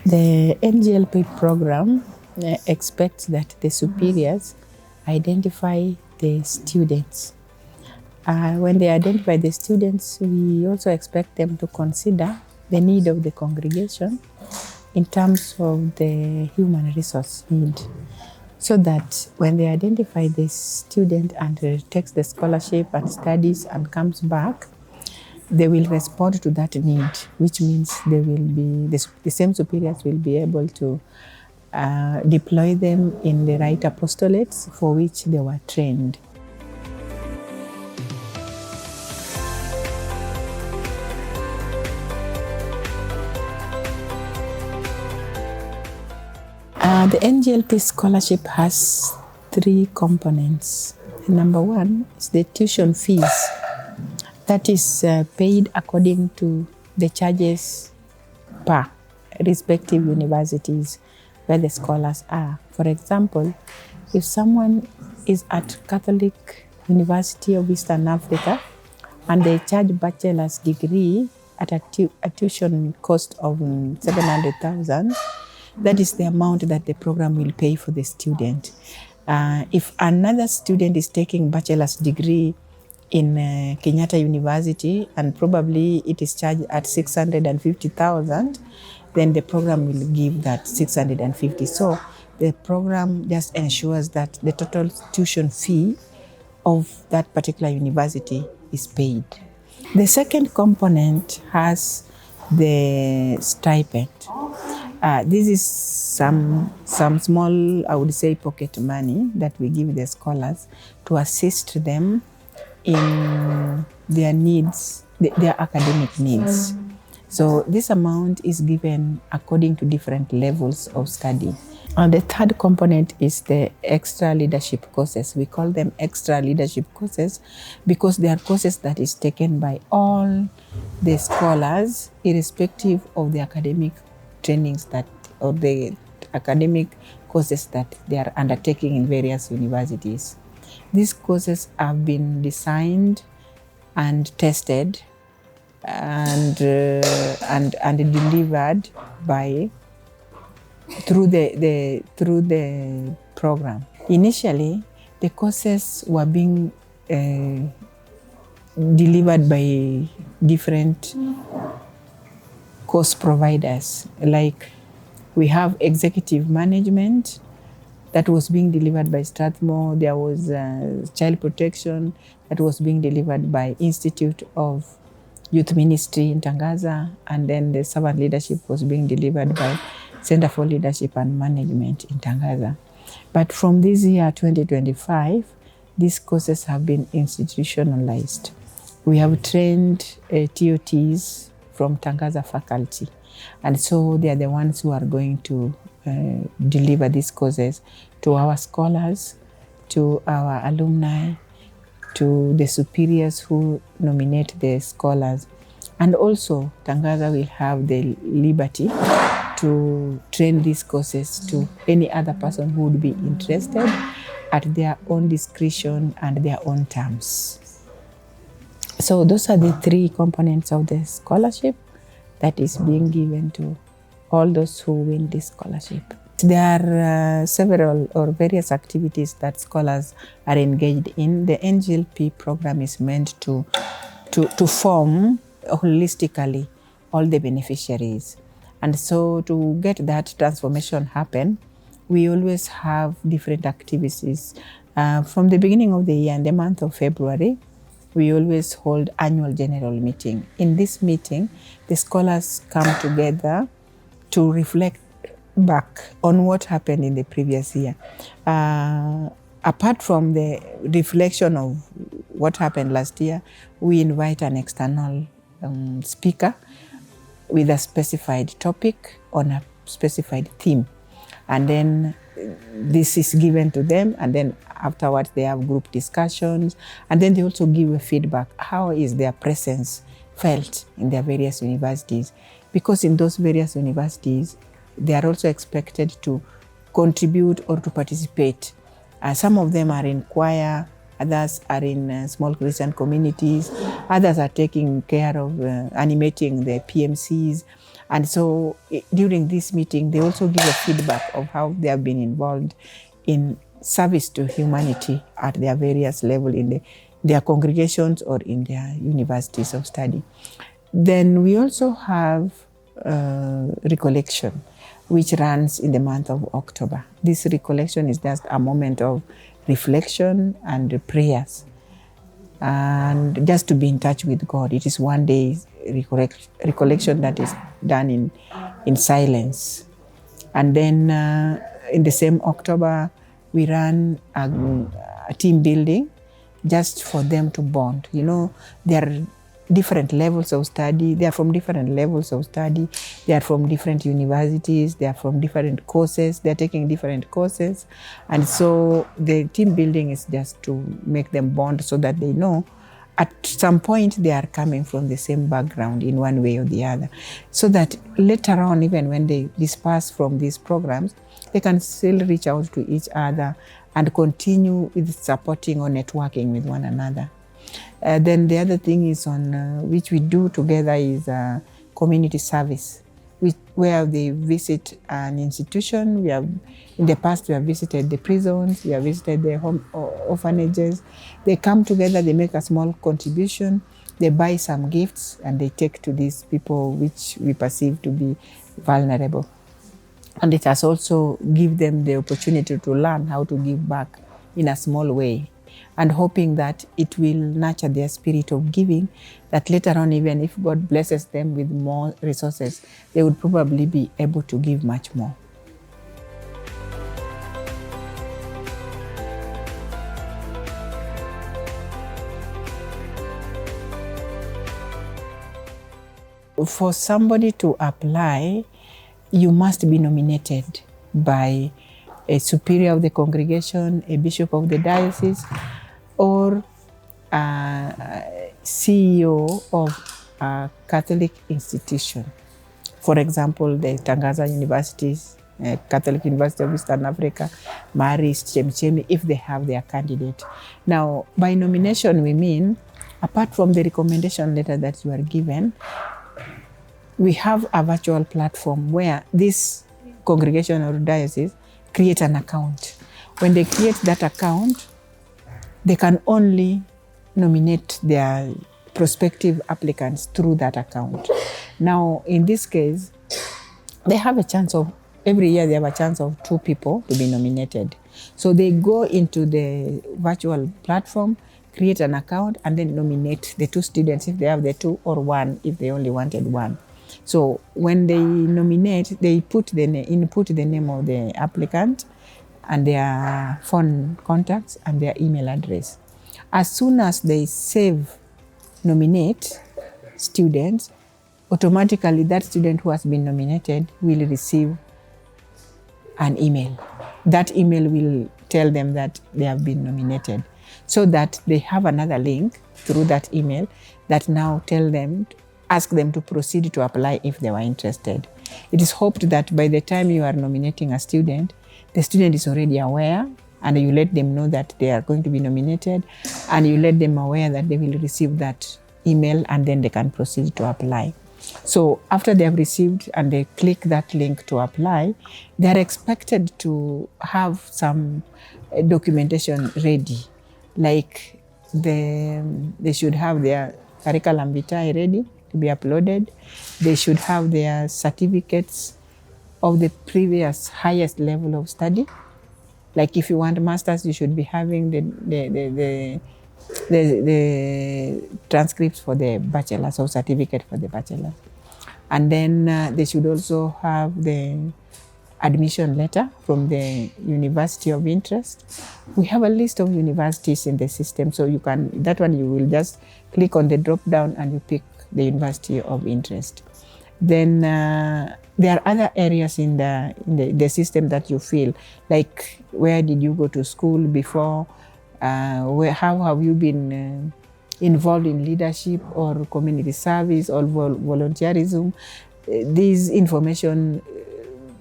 The NGLP program expects that the superiors identify the students. When they identify the students, we also expect them to consider the need of the congregation in terms of the human resource need, so that when they identify the student and takes the scholarship and studies and comes back, they will respond to that need, which means they will be the same superiors will be able to deploy them in the right apostolates for which they were trained. The NGLP scholarship has 3 components. Number 1 is the tuition fees. That is paid according to the charges per respective universities where the scholars are. For example, if someone is at Catholic University of Eastern Africa and they charge bachelor's degree at a tuition cost of 700,000, that is the amount that the program will pay for the student. If another student is taking bachelor's degree in Kenyatta University and probably it is charged at 650,000, then the program will give that 650. So the program just ensures that the total tuition fee of that particular university is paid. The second component has the stipend. This is some small, I would say, pocket money that we give the scholars to assist them in their needs, their academic needs. So this amount is given according to different levels of study. And the third component is the extra leadership courses. We call them extra leadership courses because they are courses that is taken by all the scholars, irrespective of the academic trainings or the academic courses that they are undertaking in various universities. These courses have been designed and tested and delivered through the program. Initially, the courses were being delivered by different course providers. Like we have executive management that was being delivered by Strathmore. There was child protection that was being delivered by Institute of Youth Ministry in Tangaza, and then the servant leadership was being delivered by Center for Leadership and Management in Tangaza. But from this year, 2025, these courses have been institutionalized. We have trained TOTs from Tangaza faculty, and so they are the ones who are going to deliver these courses to our scholars, to our alumni, to the superiors who nominate the scholars. And also, Tangaza will have the liberty to train these courses to any other person who would be interested at their own discretion and their own terms. So those are the 3 components of the scholarship that is being given to all those who win this scholarship. There are several or various activities that scholars are engaged in. The NGLP program is meant to form holistically all the beneficiaries. And so to get that transformation happen, we always have different activities. From the beginning of the year, in the month of February, we always hold annual general meeting. In this meeting, the scholars come together to reflect back on what happened in the previous year. Apart from the reflection of what happened last year, we invite an external speaker with a specified topic on a specified theme. And then this is given to them, and then afterwards they have group discussions, and then they also give a feedback. How is their presence felt in their various universities? Because in those various universities, they are also expected to contribute or to participate. Some of them are in choir, others are in small Christian communities, others are taking care of animating the PMCs, And so during this meeting, they also give a feedback of how they have been involved in service to humanity at their various levels in their congregations or in their universities of study. Then we also have recollection, which runs in the month of October. This recollection is just a moment of reflection and prayers, and just to be in touch with God. It is one day recollection that is done in silence. And then in the same October, we run a team building just for them to bond. You know, there are different levels of study. They are from different levels of study. They are from different universities. They are from different courses. They are taking different courses. And so the team building is just to make them bond so that they know at some point they are coming from the same background in one way or the other. So that later on, even when they disperse from these programs, they can still reach out to each other and continue with supporting or networking with one another. Then the other thing is on which we do together is community service, where they visit an institution. We have, in the past, we have visited the prisons, we have visited the orphanages. They come together, they make a small contribution, they buy some gifts, and they take to these people which we perceive to be vulnerable. And it has also given them the opportunity to learn how to give back in a small way, and hoping that it will nurture their spirit of giving, that later on, even if God blesses them with more resources, they would probably be able to give much more. For somebody to apply, you must be nominated by a superior of the congregation, a bishop of the diocese, or a CEO of a Catholic institution. For example, the Tangaza Universities, Catholic University of Eastern Africa, Maris, Chemichemi, if they have their candidate. Now, by nomination, we mean, apart from the recommendation letter that you are given, we have a virtual platform where this congregation or diocese create an account. When they create that account, they can only nominate their prospective applicants through that account. Now, in this case, they have a chance of, every year they have a chance of 2 people to be nominated. So they go into the virtual platform, create an account, and then nominate the 2 students if they have the 2, or 1 if they only wanted 1. So when they nominate, they input the name of the applicant and their phone contacts and their email address. As soon as they nominate students, automatically that student who has been nominated will receive an email. That email will tell them that they have been nominated, so that they have another link through that email that now ask them to proceed to apply if they were interested. It is hoped that by the time you are nominating a student, the student is already aware, and you let them know that they are going to be nominated, and you let them aware that they will receive that email, and then they can proceed to apply. So after they have received and they click that link to apply, they are expected to have some documentation ready, like they should have their curriculum vitae ready to be uploaded. They should have their certificates of the previous highest level of study. Like if you want masters, you should be having the transcripts for the bachelor's, or certificate for the bachelor's. And then they should also have the admission letter from the university of interest. We have a list of universities in the system, so you can, that one you will just click on the drop down and you pick the university of interest. Then there are other areas in the system that you feel, like where did you go to school before, how have you been involved in leadership or community service or volunteerism. These information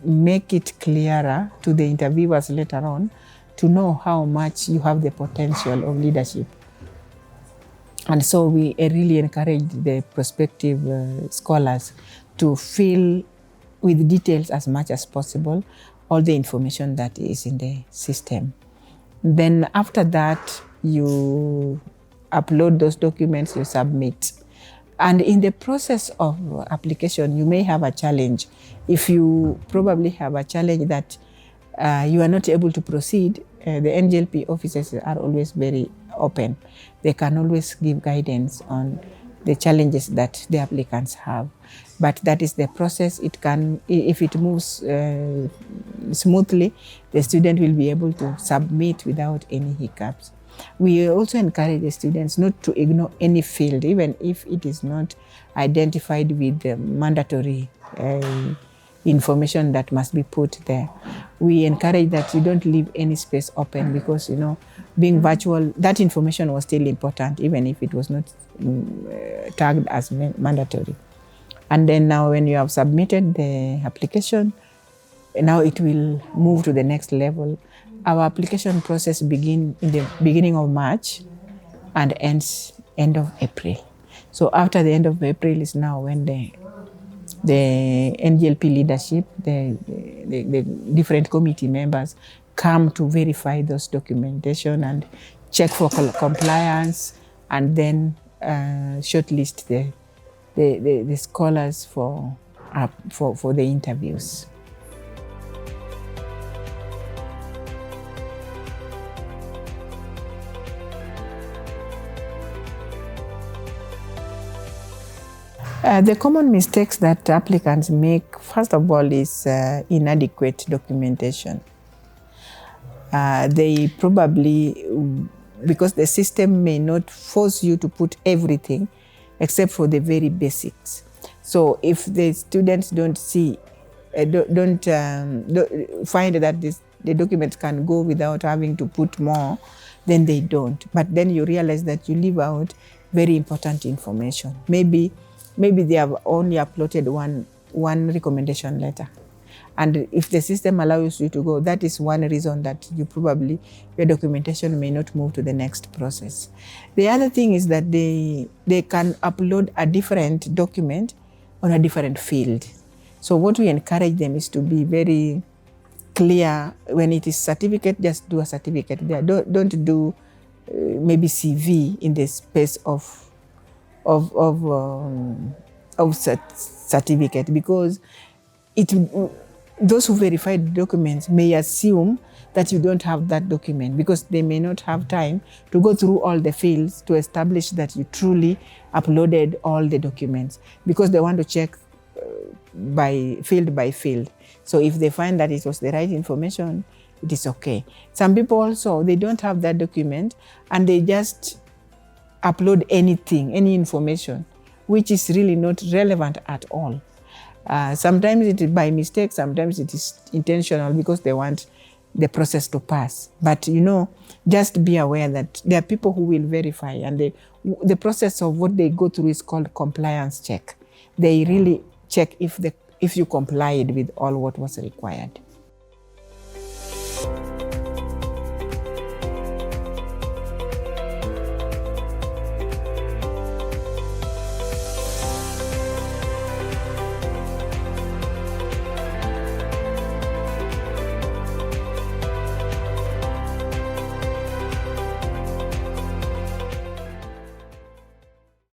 make it clearer to the interviewers later on to know how much you have the potential of leadership. And so we really encourage the prospective scholars to fill with details as much as possible all the information that is in the system. Then after that, you upload those documents, you submit. And in the process of application, you may have a challenge. If you probably have a challenge that you are not able to proceed, the NGLP officers are always very open. They can always give guidance on the challenges that the applicants have. But that is the process. It can, if it moves smoothly, the student will be able to submit without any hiccups. We also encourage the students not to ignore any field, even if it is not identified with the mandatory information that must be put there. We encourage that you don't leave any space open, because, you know, being virtual, that information was still important, even if it was not tagged as mandatory. And then now when you have submitted the application, now it will move to the next level. Our application process begins in the beginning of March and ends end of April. So after the end of April is now when the NGLP leadership, the different committee members come to verify those documentation and check for compliance, and then shortlist the scholars for the interviews. The common mistakes that applicants make, first of all, is inadequate documentation. They probably, because the system may not force you to put everything except for the very basics. So if the students don't see, don't find that the documents can go without having to put more, then they don't. But then you realize that you leave out very important information. Maybe they have only uploaded one recommendation letter. And if the system allows you to go, that is one reason that your documentation may not move to the next process. The other thing is that they can upload a different document on a different field. So what we encourage them is to be very clear. When it is certificate, just do a certificate there. Don't do maybe CV in the space of certificate, because those who verify the documents may assume that you don't have that document, because they may not have time to go through all the fields to establish that you truly uploaded all the documents, because they want to check by field. So if they find that it was the right information, it is okay. Some people also, they don't have that document and they just upload anything, any information, which is really not relevant at all. Sometimes it is by mistake, sometimes it is intentional, because they want the process to pass. But you know, just be aware that there are people who will verify, and the process of what they go through is called compliance check. They really check if you complied with all what was required.